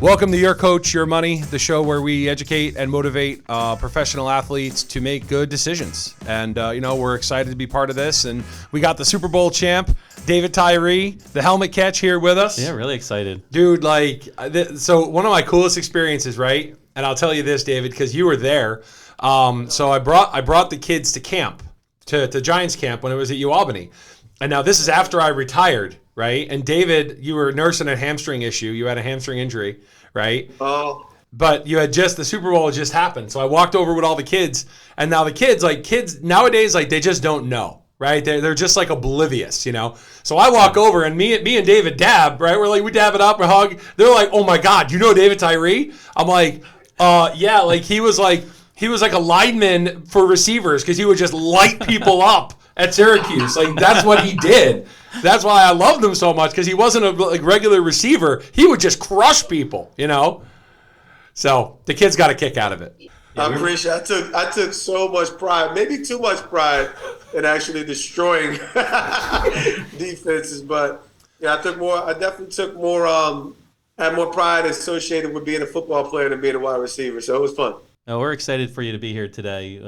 Welcome to Your Coach, Your Money, the show where we educate and motivate professional athletes to make good decisions. And, we're excited to be part of this. And we got the Super Bowl champ, David Tyree, the helmet catch here with us. Yeah, really excited. Dude, so one of my coolest experiences, right? And I'll tell you this, David, because you were there. So I brought the kids to camp, to Giants camp when it was at UAlbany. And now this is after I retired, right? And David, you were nursing a hamstring issue. You had a hamstring injury, right? Oh. But you had the Super Bowl had just happened. So I walked over with all the kids. And now the kids nowadays, they just don't know, right? They're just oblivious, So I walk over and me and David dab, right? We dab it up, we hug. They're like, oh my God, you know David Tyree? I'm like, yeah, he was like a lineman for receivers because he would just light people up at Syracuse. That's what he did. That's why I loved him so much, because he wasn't a regular receiver. He would just crush people, So the kids got a kick out of it. I appreciate it. I took so much pride, maybe too much pride, in actually destroying defenses. But yeah, I definitely took more, had more pride associated with being a football player than being a wide receiver. So it was fun. No, we're excited for you to be here today.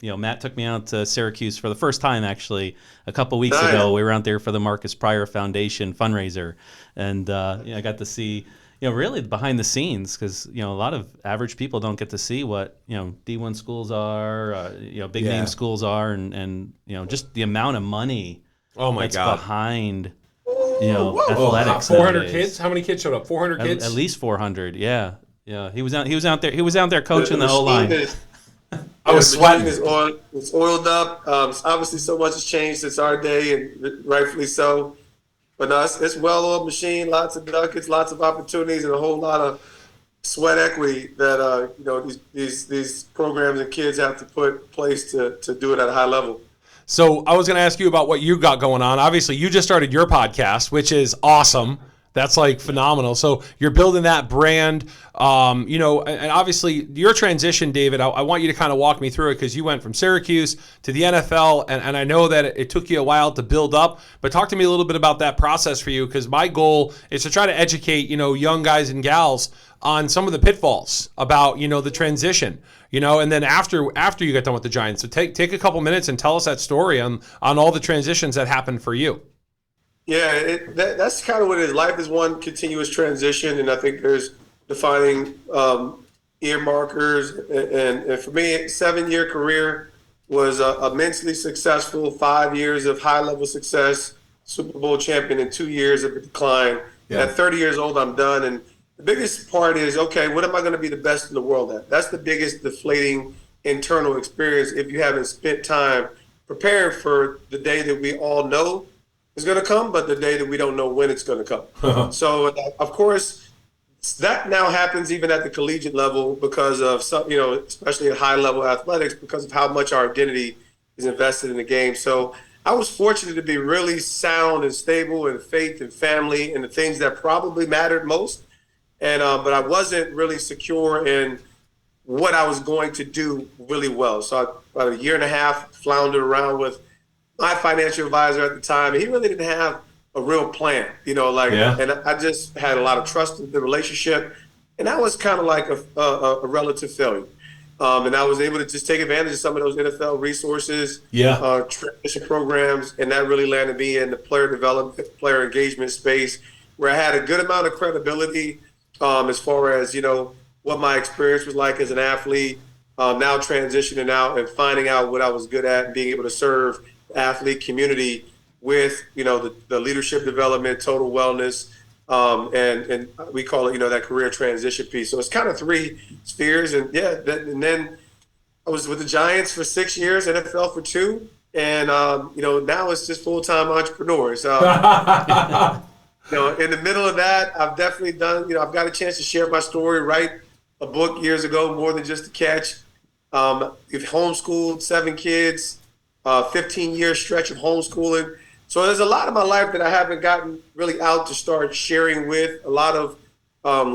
Matt took me out to Syracuse for the first time, actually, a couple weeks ago. We were out there for the Marcus Pryor Foundation fundraiser, and I got to see, really behind the scenes, because a lot of average people don't get to see what D1 schools are, big name schools are, and just the amount of money that's behind athletics. 400 nowadays. kids. How many kids showed up? 400 kids. At least 400. Yeah. Yeah, he was out there coaching the whole line. I was sweating. It's oiled up. Obviously, so much has changed since our day, and rightfully so. But no, it's well-oiled machine. Lots of ducats, lots of opportunities, and a whole lot of sweat equity that these programs and kids have to put in place to do it at a high level. So I was going to ask you about what you got going on. Obviously, you just started your podcast, which is awesome. That's phenomenal. So you're building that brand, and obviously your transition, David, I want you to kind of walk me through it, because you went from Syracuse to the NFL, and I know that it took you a while to build up, but talk to me a little bit about that process for you, because my goal is to try to educate, young guys and gals on some of the pitfalls about, the transition, and then after you get done with the Giants. So take a couple minutes and tell us that story on all the transitions that happened for you. Yeah, that's kind of what it is. Life is one continuous transition, and I think there's defining earmarkers. And for me, a 7-year career was immensely successful, 5 years of high-level success, Super Bowl champion, and 2 years of a decline. Yeah. At 30 years old, I'm done. And the biggest part is, okay, what am I going to be the best in the world at? That's the biggest deflating internal experience if you haven't spent time preparing for the day that we all know is going to come, but the day that we don't know when it's going to come. So, of course, that now happens even at the collegiate level because of some, especially at high-level athletics, because of how much our identity is invested in the game. So I was fortunate to be really sound and stable in faith and family and the things that probably mattered most. And but I wasn't really secure in what I was going to do really well. So about a year and a half floundered around with my financial advisor at the time, and he really didn't have a real plan, and I just had a lot of trust in the relationship, and that was kind of like a relative failure. And I was able to just take advantage of some of those NFL resources, transition programs, and that really landed me in the player development, player engagement space, where I had a good amount of credibility as far as, what my experience was like as an athlete, now transitioning out and finding out what I was good at and being able to serve athlete community with the leadership development, total wellness, and we call it that career transition piece. So it's kind of 3 spheres, and and then I was with the Giants for 6 years, NFL for 2, and now it's just full-time entrepreneurs. In the middle of that, I've definitely done. I've got a chance to share my story, write a book years ago, More Than Just a Catch. We've homeschooled 7 kids. 15-year stretch of homeschooling. So there's a lot of my life that I haven't gotten really out to start sharing with, a lot of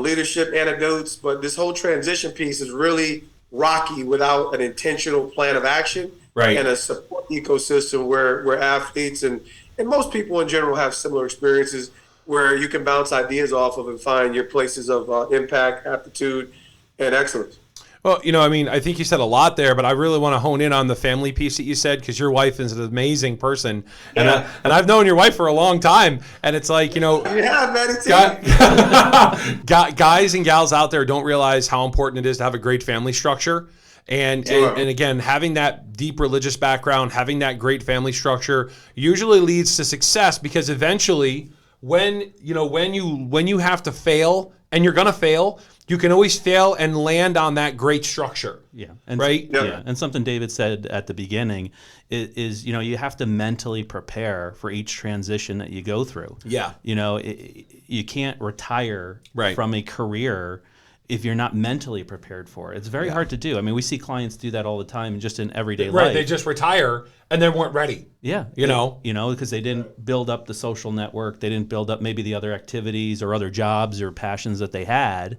leadership anecdotes, but this whole transition piece is really rocky without an intentional plan of action and a support ecosystem where athletes and most people in general have similar experiences where you can bounce ideas off of and find your places of impact, aptitude, and excellence. Well, I mean, I think you said a lot there, but I really want to hone in on the family piece that you said, because your wife is an amazing person, and I've known your wife for a long time, and it's like, guys and gals out there don't realize how important it is to have a great family structure. And again, having that deep religious background, having that great family structure usually leads to success, because eventually when you have to fail, and you're going to fail, you can always fail and land on that great structure. Yeah. Right? Yeah. And something David said at the beginning is you have to mentally prepare for each transition that you go through. Yeah. You can't retire from a career if you're not mentally prepared for it. It's very hard to do. I mean, we see clients do that all the time just in everyday life. Right, they just retire and they weren't ready. Yeah. Because they didn't build up the social network. They didn't build up maybe the other activities or other jobs or passions that they had,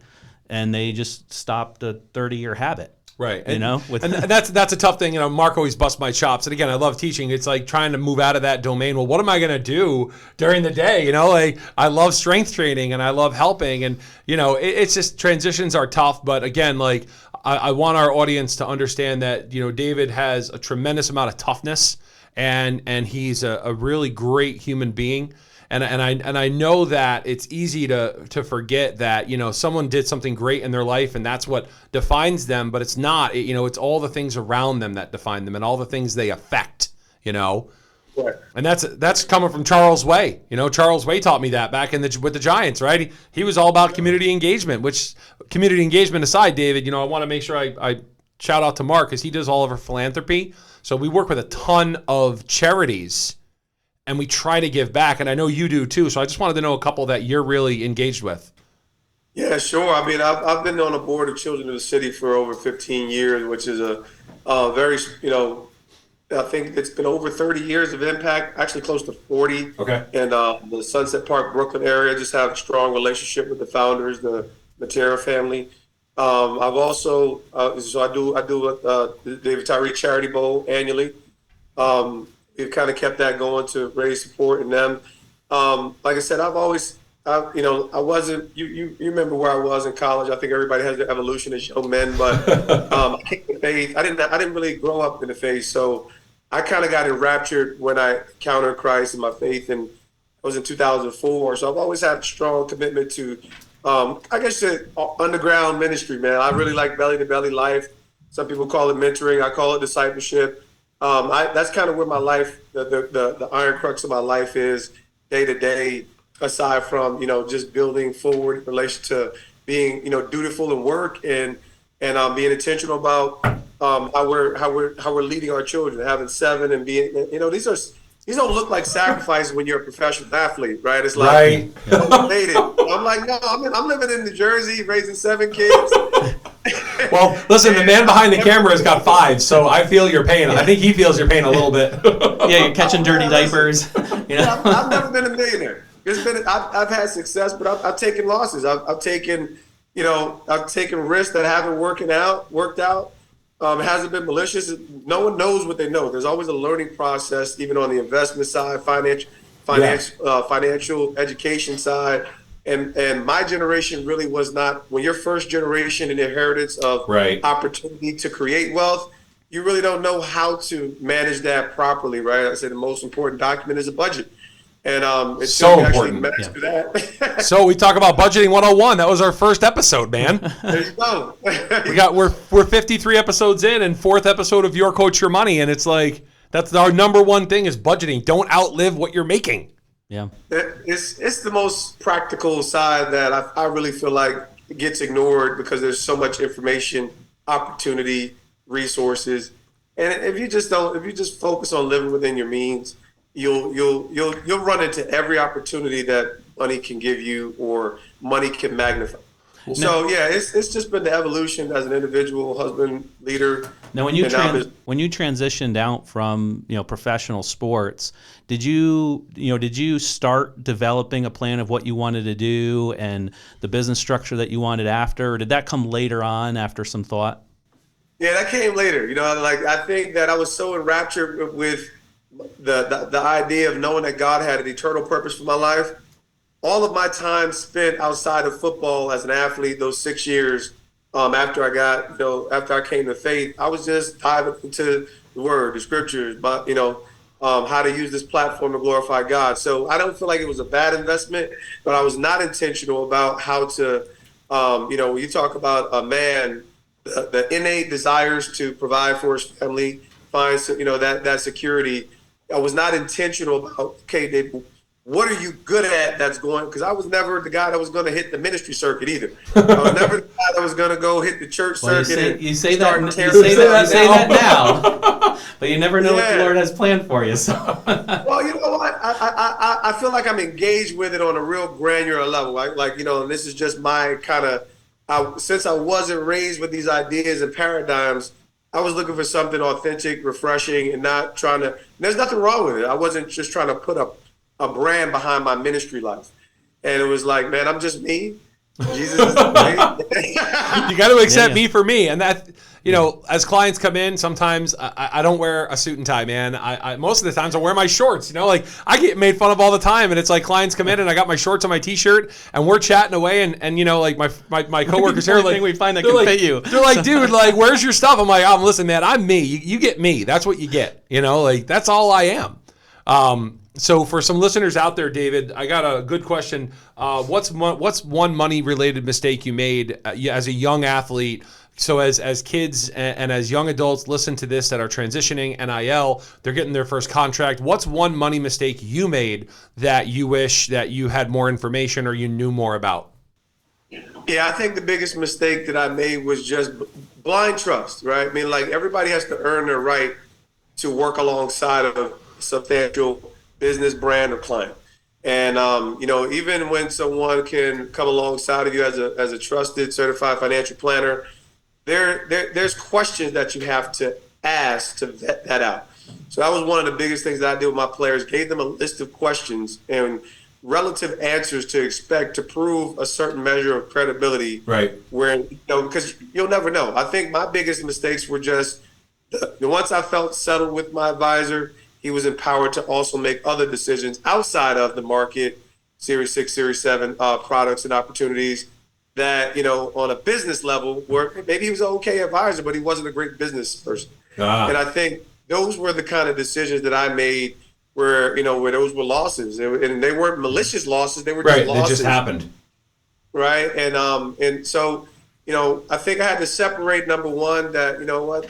and they just stopped a 30-year habit. Right. And that's a tough thing. Mark always busts my chops. And again, I love teaching. It's like trying to move out of that domain. Well, what am I going to do during the day? I love strength training and I love helping. And, it's just transitions are tough. But again, I want our audience to understand that, David has a tremendous amount of toughness, and he's a really great human being. And I know that it's easy to forget that, someone did something great in their life and that's what defines them, but it's not. It's all the things around them that define them and all the things they affect, Right. And that's coming from Charles Way. Charles Way taught me that back with the Giants, right? He was all about community engagement, which, community engagement aside, David, I want to make sure I shout out to Mark, because he does all of our philanthropy. So we work with a ton of charities and we try to give back, and I know you do too. So I just wanted to know a couple that you're really engaged with. Yeah, sure. I mean, I've been on the board of Children of the City for over 15 years, which is a very, I think it's been over 30 years of impact, actually close to 40. Okay. And the Sunset Park, Brooklyn area, just have a strong relationship with the founders, the Matera family. I've also, so I do the David Tyree Charity Bowl annually. We've kind of kept that going to raise support in them. Like I said, I wasn't, you remember where I was in college. I think everybody has their evolution as young men, but I came to faith. I didn't really grow up in the faith. So I kind of got enraptured when I encountered Christ and my faith, and it was in 2004. So I've always had a strong commitment to, I guess, the underground ministry, man. I really like belly to belly life. Some people call it mentoring. I call it discipleship. That's kind of where my life, the iron crux of my life is day to day, aside from, just building forward in relation to being, dutiful in work and being intentional about how we're leading our children, having 7 and being, these don't look like sacrifices when you're a professional athlete, right? It's like, right. I'm like, no, I'm living in New Jersey, raising 7 kids. Well, listen, the man behind the camera has got 5, so I feel your pain. I think he feels your pain a little bit. Yeah, you're catching dirty diapers. I've never been a millionaire. I've had success, but I've taken losses. I've taken risks that haven't worked out. It hasn't been malicious. No one knows what they know. There's always a learning process, even on the investment side, financial education side. And my generation really was not, when you're first generation in the inheritance of opportunity to create wealth, you really don't know how to manage that properly, right? I said the most important document is a budget. And it's so important. That. So we talk about budgeting 101. That was our first episode, man. There you go. we're 53 episodes in, and 4th episode of Your Coach Your Money, and it's like that's our number one thing is budgeting. Don't outlive what you're making. Yeah, it's the most practical side that I really feel like gets ignored because there's so much information, opportunity, resources, and if you just focus on living within your means, you'll run into every opportunity that money can give you or money can magnify. So yeah, it's just been the evolution as an individual, husband, leader. Now, when you transitioned out from professional sports, did you start developing a plan of what you wanted to do and the business structure that you wanted after, or did that come later on after some thought? Yeah, that came later. I think that I was so enraptured with the idea of knowing that God had an eternal purpose for my life all of my time spent outside of football as an athlete, those 6 years, after after I came to faith, I was just diving into the word, the scriptures, but, how to use this platform to glorify God. So I don't feel like it was a bad investment, but I was not intentional about how to, when you talk about a man, the innate desires to provide for his family, find, that security. I was not intentional about, okay, Dave, what are you good at that's going, because I was never the guy that was going to hit the ministry circuit either. I was never the guy that was going to go hit the church circuit. You say that now, but you never know what the Lord has planned for you. So, well, you know what? I feel like I'm engaged with it on a real granular level. And this is just my kind of, since I wasn't raised with these ideas and paradigms, I was looking for something authentic, refreshing, and not trying to, there's nothing wrong with it. I wasn't just trying to put a brand behind my ministry life. And it was like, man, I'm just me. Jesus is the way. You got to accept me for me. And that, as clients come in, sometimes I don't wear a suit and tie, man. I most of the times I wear my shorts, I get made fun of all the time. And it's like clients come in and I got my shorts on my t-shirt and we're chatting away. And like my coworkers here, like, we find that can fit you. They're like, dude, like, where's your stuff? I'm like, listen, man, I'm me. You get me. That's what you get. Like, that's all I am. So for some listeners out there, David, I got a good question. What's one money-related mistake you made as a young athlete? So as kids and as young adults listen to this that are transitioning NIL, they're getting their first contract. What's one money mistake you made that you wish that you had more information or you knew more about? Yeah, I think the biggest mistake that I made was just blind trust, right? I mean, like, everybody has to earn their right to work alongside of a substantial business, brand, or client. And, even when someone can come alongside of you as a trusted, certified financial planner, there's questions that you have to ask to vet that out. So that was one of the biggest things that I did with my players, gave them a list of questions and relative answers to expect to prove a certain measure of credibility. Right. Where, because you'll never know. I think my biggest mistakes were just once I felt settled with my advisor, he was empowered to also make other decisions outside of the market, Series 6, Series 7 products and opportunities that, on a business level, where maybe he was an okay advisor, but he wasn't a great business person. And I think those were the kind of decisions that I made where those were losses. And they weren't malicious losses. They were just losses. They just happened. Right. And so, I think I had to separate, number one, that,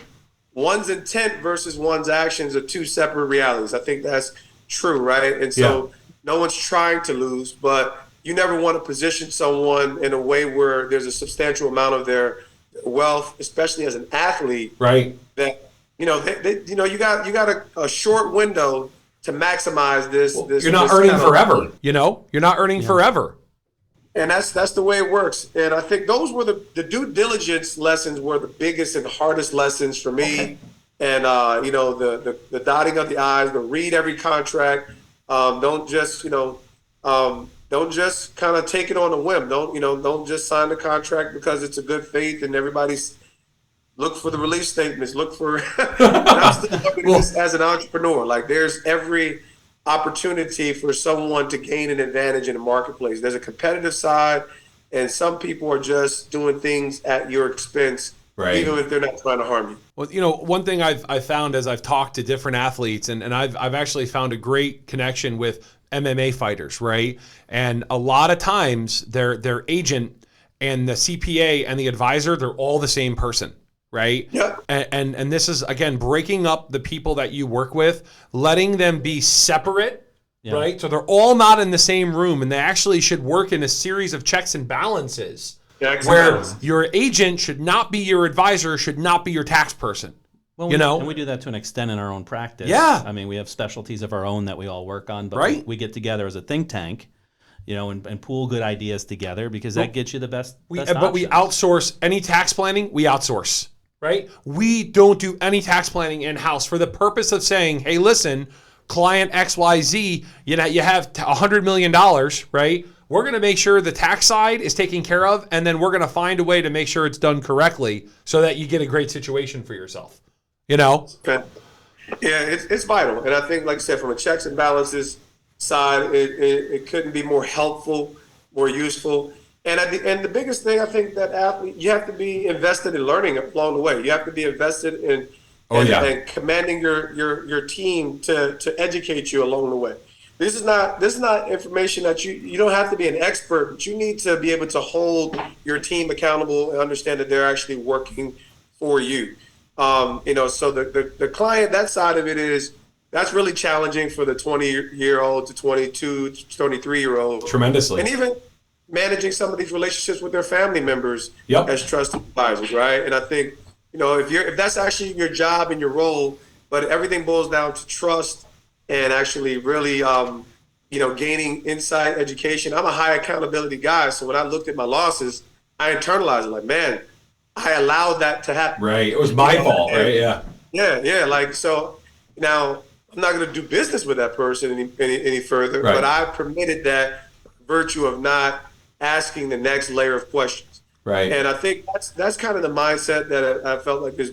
one's intent versus one's actions are two separate realities. I think that's true, right? And so no one's trying to lose, but you never want to position someone in a way where there's a substantial amount of their wealth, especially as an athlete, right? That you got a short window to maximize this. You're not earning forever. You're not earning forever. And that's the way it works. And I think those were the due diligence lessons were the biggest and hardest lessons for me. Okay. And the dotting of the I's, the read every contract. Don't just kind of take it on a whim. Don't just sign the contract because it's a good faith and everybody's look for the release statements. Look for I'm still looking at this as an entrepreneur. Like, there's every opportunity for someone to gain an advantage in the marketplace. There's a competitive side, and some people are just doing things at your expense, right, even if they're not trying to harm you. Well, one thing I've found as I've talked to different athletes, and I've actually found a great connection with MMA fighters, right? And a lot of times their agent and the CPA and the advisor, they're all the same person. Right. Yeah. And this is, again, breaking up the people that you work with, letting them be separate. Yeah. Right. So they're all not in the same room, and they actually should work in a series of checks and balances where your agent should not be your advisor, should not be your tax person. Well, and we do that to an extent in our own practice. Yeah. I mean, we have specialties of our own that we all work on, but right. we get together as a think tank, and pool good ideas together because that gets you the best But options. we outsource any tax planning. We outsource. Right? We don't do any tax planning in-house for the purpose of saying, hey, listen, client XYZ, you have $100 million, right? We're going to make sure the tax side is taken care of, and then we're going to find a way to make sure it's done correctly so that you get a great situation for yourself. Okay. Yeah, it's vital. And I think, like I said, from a checks and balances side, it couldn't be more helpful, more useful. And the biggest thing I think that athlete, you have to be invested in learning along the way. You have to be invested in and commanding your team to educate you along the way. This is not information that you don't have to be an expert, but you need to be able to hold your team accountable and understand that they're actually working for you. So the client, that side of it that's really challenging for the 20-year-old to 22, 23-year-old. Tremendously. And even managing some of these relationships with their family members as trusted advisors, right? And I think, if that's actually your job and your role, but everything boils down to trust and actually really, gaining insight, education. I'm a high accountability guy, so when I looked at my losses, I internalized it. Like, man, I allowed that to happen. Right. It was my fault, right? Yeah. Yeah. Like, so now I'm not going to do business with that person any further, right. But I permitted that virtue of not asking the next layer of questions. Right. And I think that's kind of the mindset that I felt like has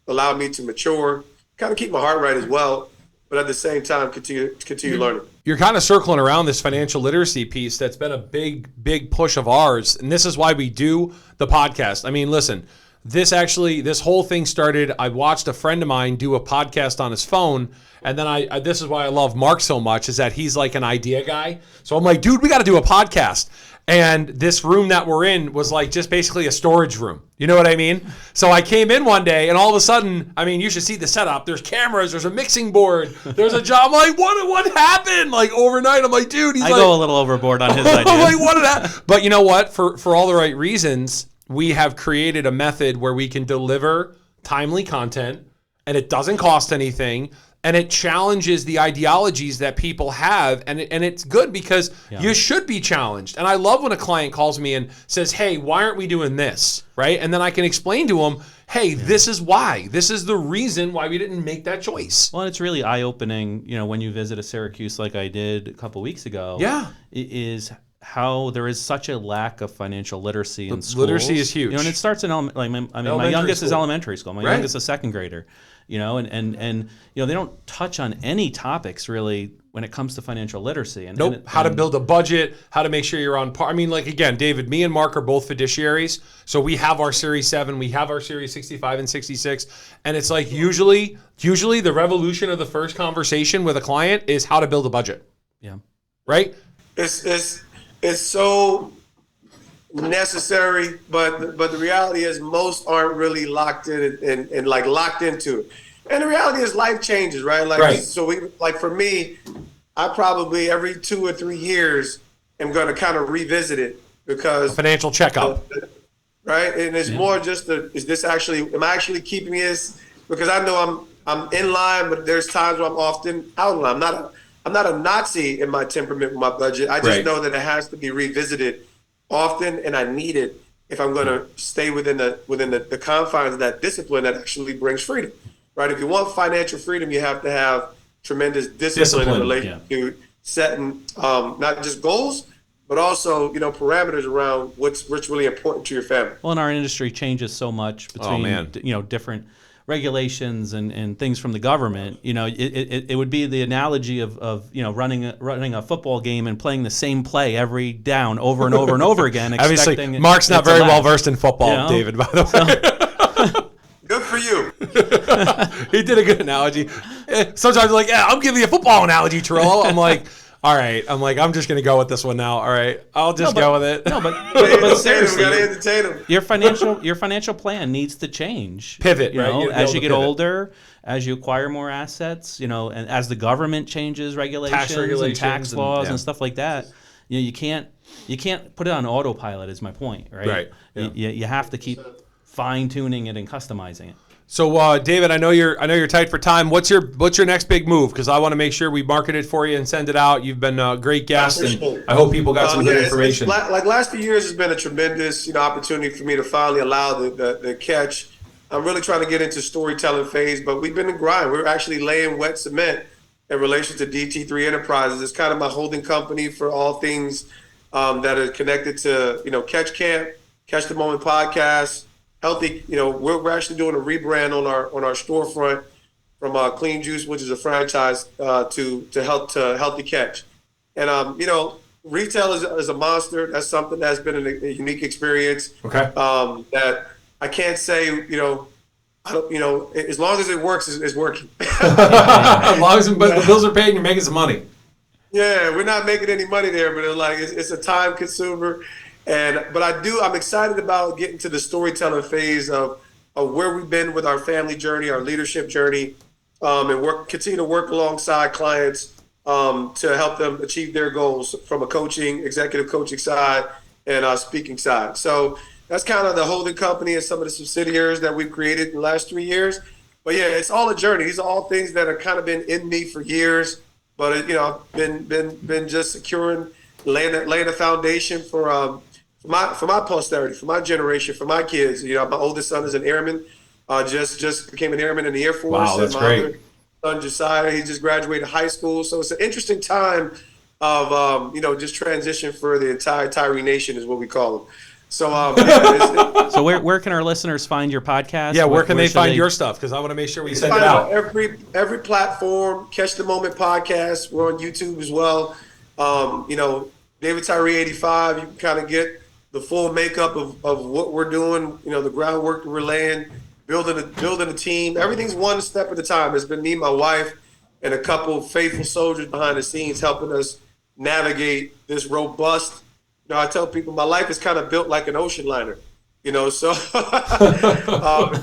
allowed me to mature, kind of keep my heart right as well, but at the same time continue learning. You're kind of circling around this financial literacy piece that's been a big push of ours, and this is why we do the podcast. I mean, listen, this whole thing started, I watched a friend of mine do a podcast on his phone, and then this is why I love Mark so much, is that he's like an idea guy. So I'm like, dude, we got to do a podcast. And this room that we're in was like just basically a storage room. You know what I mean? So I came in one day and all of a sudden, I mean, you should see the setup. There's cameras, there's a mixing board, there's a job. I'm like, what happened? Like overnight, I'm like, dude, I go a little overboard on his idea. I'm like, what did that? But you know what? For all the right reasons, we have created a method where we can deliver timely content and it doesn't cost anything. And it challenges the ideologies that people have. And it's good because you should be challenged. And I love when a client calls me and says, hey, why aren't we doing this? Right? And then I can explain to them, hey, this is why. This is the reason why we didn't make that choice. Well, it's really eye-opening, when you visit a Syracuse like I did a couple weeks ago. Yeah. Is how there is such a lack of financial literacy in schools. Literacy is huge. And it starts in my youngest is elementary school. My youngest is a second grader. And they don't touch on any topics really when it comes to financial literacy. And how to build a budget, how to make sure you're on par. I mean, like, again, David, me and Mark are both fiduciaries. So we have our Series 7, we have our Series 65 and 66. And it's like usually the revolution of the first conversation with a client is how to build a budget. Yeah. Right? It's so necessary, but the reality is most aren't really locked in and like locked into it. And the reality is life changes, right? So for me, I probably every 2 or 3 years am going to kind of revisit it because a financial checkup, right? And it's more just am I actually keeping this? Because I know I'm in line, but there's times where I'm often out of line. I'm not a Nazi in my temperament with my budget. I just know that it has to be revisited often, and I need it if I'm going to stay within the confines of that discipline that actually brings freedom, right? If you want financial freedom, you have to have tremendous discipline in relation to setting not just goals, but also parameters around what's really important to your family. Well, and our industry changes so much between different regulations and things from the government. It would be the analogy of running a football game and playing the same play every down over and over and over again. Obviously, Mark's not very well versed in football, David, by the way. Good for you. He did a good analogy. Sometimes like, I'm giving you a football analogy, Terrell. I'm like, all right. I'm just going to go with this one now. All right. I'll just go with it. No, but seriously, we gotta entertain him. Your financial plan needs to change. Pivot, right? As you get older, as you acquire more assets, and as the government changes regulations and tax laws and stuff like that, you can't put it on autopilot. Is my point, right? Right. Yeah. You have to keep fine-tuning it and customizing it. So, David, I know you're tight for time. What's your next big move? Because I want to make sure we market it for you and send it out. You've been a great guest, and I hope people got some good information. Like last few years has been a tremendous opportunity for me to finally allow the catch. I'm really trying to get into storytelling phase, but we've been in grind. We're actually laying wet cement in relation to DT3 Enterprises. It's kind of my holding company for all things that are connected to Catch Camp, Catch the Moment podcast. Healthy, we're actually doing a rebrand on our storefront from Clean Juice, which is a franchise, to Healthy Catch. And retail is a monster. That's something that's been a unique experience. Okay. That I can't say, I don't, as long as it works, it's working. As long as the bills are paid and you're making some money. Yeah, we're not making any money there, but it's a time consumer. But I'm excited about getting to the storytelling phase of where we've been with our family journey, our leadership journey, and continue to work alongside clients to help them achieve their goals from a executive coaching side and speaking side. So that's kind of the holding company and some of the subsidiaries that we've created in the last 3 years. But yeah, it's all a journey. These are all things that have kind of been in me for years. But I've been just securing, laying a foundation for my posterity, for my generation, for my kids. My oldest son is an airman. Just became an airman in the Air Force. Wow, that's and my great. other son Josiah, he just graduated high school. So it's an interesting time of just transition for the entire Tyree Nation is what we call them. So So where can our listeners find your podcast? Yeah, where can they find your stuff? Because I want to make sure we send it out. Every platform. Catch the Moment podcast. We're on YouTube as well. David Tyree 85. You can kind of get the full makeup of what we're doing. The groundwork that we're laying, building a team. Everything's one step at a time. It's been me, my wife, and a couple of faithful soldiers behind the scenes helping us navigate this robust. I tell people my life is kind of built like an ocean liner, so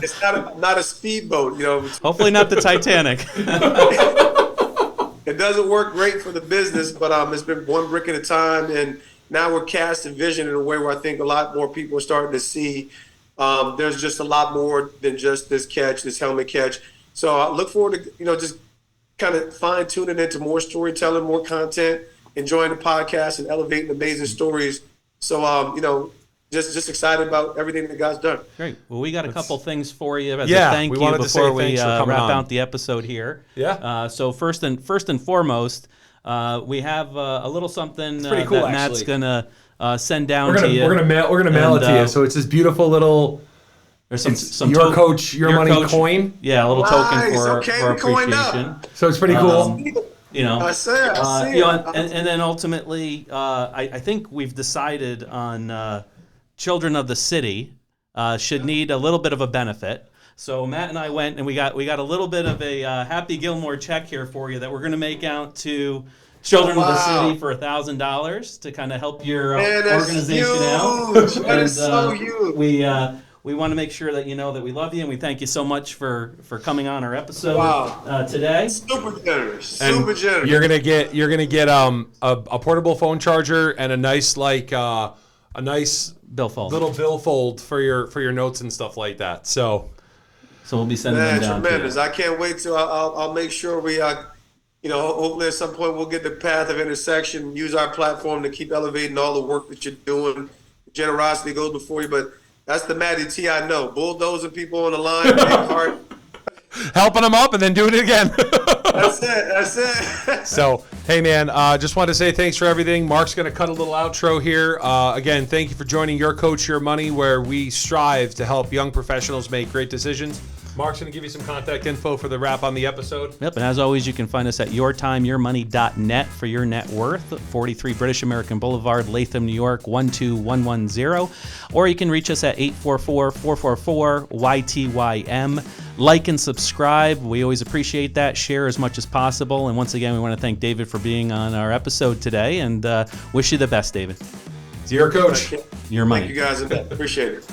it's not a speedboat, Hopefully not the Titanic. It doesn't work great for the business, but it's been one brick at a time, and now we're casting vision in a way where I think a lot more people are starting to see there's just a lot more than just this helmet catch. So I look forward to, just kind of fine-tuning into more storytelling, more content, enjoying the podcast and elevating amazing stories. So, just excited about everything that God's done. Great. Well, we got a couple things for you as a thank you before we wrap out the episode here. Yeah. So first and foremost, we have a little something pretty cool, that Matt's actually. gonna send down to you. We're gonna mail it to you. So it's this beautiful little. There's some your coach, your money coin. Yeah, a little token for appreciation. So it's pretty cool. I see it. And then ultimately, I think we've decided on Children of the City should need a little bit of a benefit. So Matt and I went and we got a little bit of a Happy Gilmore check here for you that we're going to make out to Children of the City for $1,000 to kind of help your organization out. That is so huge. We want to make sure that you know that we love you and we thank you so much for coming on our episode today. Super generous. And Super generous. You're gonna get a portable phone charger and a nice little billfold for your notes and stuff like that. So we'll be sending them down. Tremendous. I can't wait to. I'll make sure we hopefully at some point we'll get the path of intersection. Use our platform to keep elevating all the work that you're doing. Generosity goes before you, but. That's the Matty T I know. Bulldozing people on the line, big heart. Helping them up and then doing it again. That's it. So, hey, man, just wanted to say thanks for everything. Mark's going to cut a little outro here. Again, thank you for joining Your Coach, Your Money, where we strive to help young professionals make great decisions. Mark's going to give you some contact info for the wrap on the episode. Yep, and as always, you can find us at yourtimeyourmoney.net for your net worth, 43 British American Boulevard, Latham, New York, 12110. Or you can reach us at 844-444-YTYM. Like and subscribe. We always appreciate that. Share as much as possible. And once again, we want to thank David for being on our episode today and wish you the best, David. It's Your Coach. Your money. Thank you guys. Appreciate it.